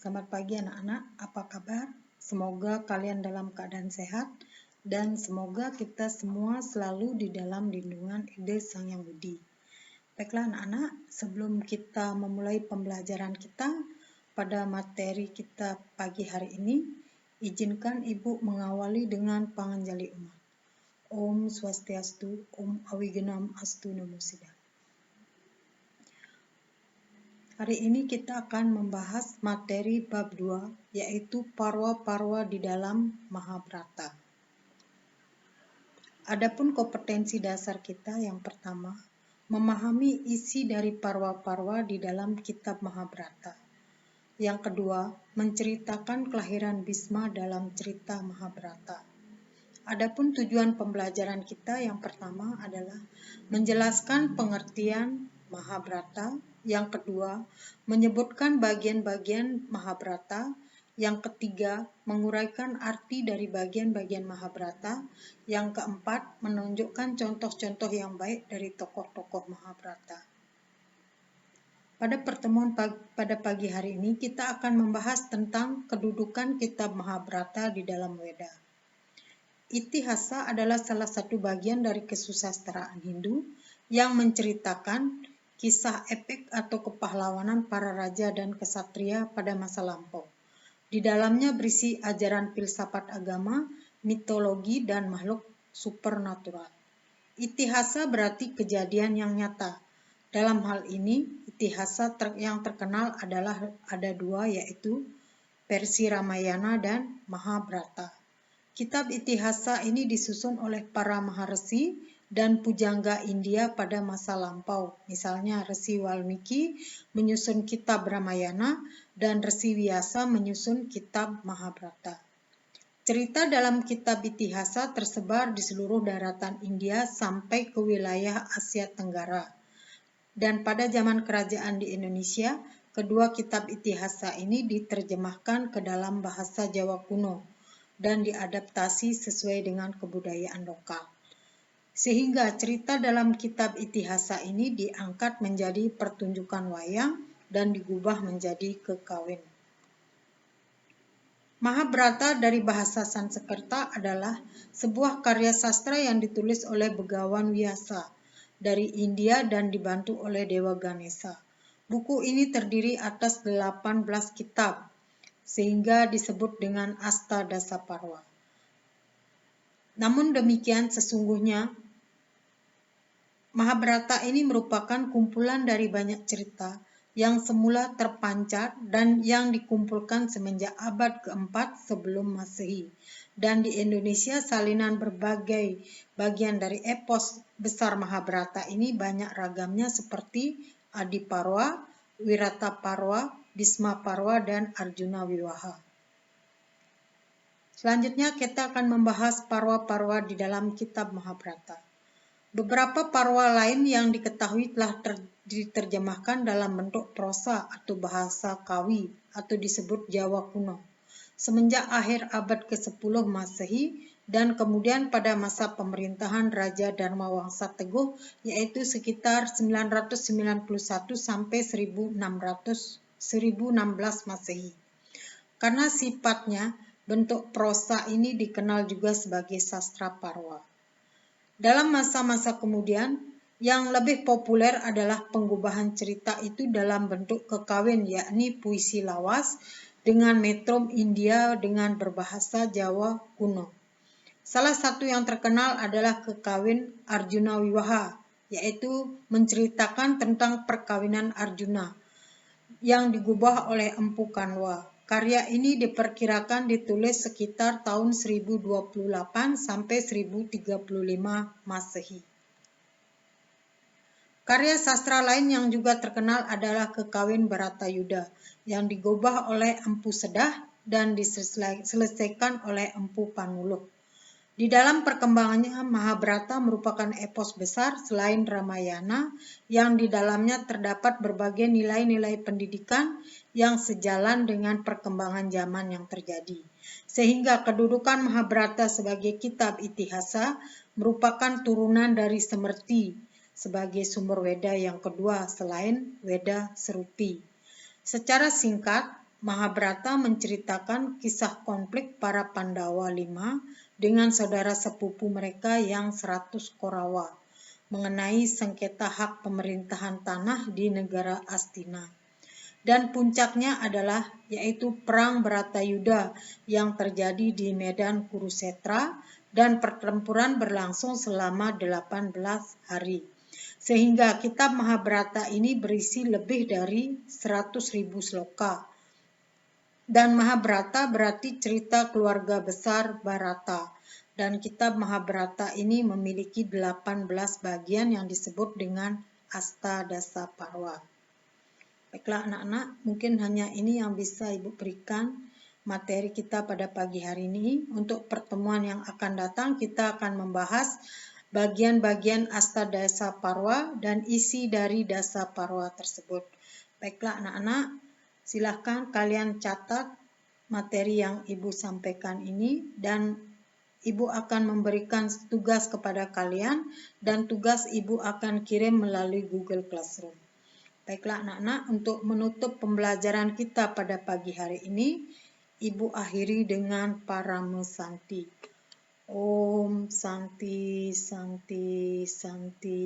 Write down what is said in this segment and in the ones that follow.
Selamat pagi anak-anak, apa kabar? Semoga kalian dalam keadaan sehat dan semoga kita semua selalu di dalam lindungan Ide Sang Yang Widi. Baiklah anak-anak, sebelum kita memulai pembelajaran kita pada materi kita pagi hari ini, izinkan Ibu mengawali dengan panganjali umat. Om Swastiastu, Om Awigenam Astu Namo Buddhaya. Hari ini kita akan membahas materi bab 2, yaitu parwa-parwa di dalam Mahabharata. Adapun kompetensi dasar kita yang pertama, memahami isi dari parwa-parwa di dalam kitab Mahabharata. Yang kedua, menceritakan kelahiran Bhisma dalam cerita Mahabharata. Adapun tujuan pembelajaran kita yang pertama adalah menjelaskan pengertian Mahabharata. Yang kedua, menyebutkan bagian-bagian Mahabharata. Yang ketiga, menguraikan arti dari bagian-bagian Mahabharata. Yang keempat, menunjukkan contoh-contoh yang baik dari tokoh-tokoh Mahabharata. Pada pertemuan pada pagi hari ini, kita akan membahas tentang kedudukan kitab Mahabharata di dalam Weda. Itihasa adalah salah satu bagian dari kesusastraan Hindu yang menceritakan kisah epik atau kepahlawanan para raja dan kesatria pada masa lampau. Di dalamnya berisi ajaran filsafat agama, mitologi, dan makhluk supernatural. Itihasa berarti kejadian yang nyata. Dalam hal ini, itihasa yang terkenal adalah ada dua, yaitu versi Ramayana dan Mahabharata. Kitab Itihasa ini disusun oleh para maharsi dan pujangga India pada masa lampau. Misalnya Resi Walmiki menyusun kitab Ramayana dan Resi Vyasa menyusun kitab Mahabharata. Cerita dalam kitab Itihasa tersebar di seluruh daratan India sampai ke wilayah Asia Tenggara. Dan pada zaman kerajaan di Indonesia, kedua kitab Itihasa ini diterjemahkan ke dalam bahasa Jawa kuno dan diadaptasi sesuai dengan kebudayaan lokal. Sehingga cerita dalam kitab Itihasa ini diangkat menjadi pertunjukan wayang dan digubah menjadi kekawin. Mahabharata dari bahasa Sanskerta adalah sebuah karya sastra yang ditulis oleh Begawan Vyasa dari India dan dibantu oleh Dewa Ganesha. Buku ini terdiri atas 18 kitab, sehingga disebut dengan Astadasaparwa. Namun demikian sesungguhnya Mahabharata ini merupakan kumpulan dari banyak cerita yang semula terpancar dan yang dikumpulkan semenjak abad keempat sebelum Masehi. Dan di Indonesia salinan berbagai bagian dari epos besar Mahabharata ini banyak ragamnya seperti Adiparwa, Wirataparwa, Bhismaparwa, dan Arjuna Wiwaha. Selanjutnya kita akan membahas parwa-parwa di dalam kitab Mahabharata. Beberapa parwa lain yang diketahui telah diterjemahkan dalam bentuk prosa atau bahasa Kawi atau disebut Jawa kuno semenjak akhir abad ke-10 Masehi dan kemudian pada masa pemerintahan Raja Dharmawangsa Teguh, yaitu sekitar 991 sampai 1616 Masehi. Karena sifatnya, bentuk prosa ini dikenal juga sebagai sastra parwa. Dalam masa-masa kemudian, yang lebih populer adalah pengubahan cerita itu dalam bentuk kekawin, yakni puisi lawas dengan metrum India dengan berbahasa Jawa kuno. Salah satu yang terkenal adalah kekawin Arjuna Wiwaha, yaitu menceritakan tentang perkawinan Arjuna yang digubah oleh Empu Kanwa. Karya ini diperkirakan ditulis sekitar tahun 1028 sampai 1035 Masehi. Karya sastra lain yang juga terkenal adalah Kekawin Bharatayuda yang digubah oleh Empu Sedah dan diselesaikan oleh Empu Panuluh. Di dalam perkembangannya, Mahabharata merupakan epos besar selain Ramayana yang di dalamnya terdapat berbagai nilai-nilai pendidikan yang sejalan dengan perkembangan zaman yang terjadi. Sehingga kedudukan Mahabharata sebagai kitab Itihasa merupakan turunan dari Smriti sebagai sumber Weda yang kedua selain Weda Sruti. Secara singkat, Mahabharata menceritakan kisah konflik para Pandawa 5 dengan saudara sepupu mereka yang 100 Korawa mengenai sengketa hak pemerintahan tanah di negara Astina. Dan puncaknya adalah yaitu perang Bharatayuddha yang terjadi di medan Kurukshetra dan pertempuran berlangsung selama 18 hari. Sehingga kitab Mahabharata ini berisi lebih dari 100.000 sloka. Dan Mahabharata berarti cerita keluarga besar Bharata. Dan kitab Mahabharata ini memiliki 18 bagian yang disebut dengan Astadasa Parwa. Baiklah anak-anak, mungkin hanya ini yang bisa Ibu berikan materi kita pada pagi hari ini. Untuk pertemuan yang akan datang, kita akan membahas bagian-bagian Astadasa Parwa dan isi dari Dasa Parwa tersebut. Baiklah anak-anak, silahkan kalian catat materi yang Ibu sampaikan ini dan Ibu akan memberikan tugas kepada kalian dan tugas Ibu akan kirim melalui Google Classroom. Baiklah anak-anak, untuk menutup pembelajaran kita pada pagi hari ini, Ibu akhiri dengan Parama Santi. Om Santi Santi Santi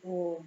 Om.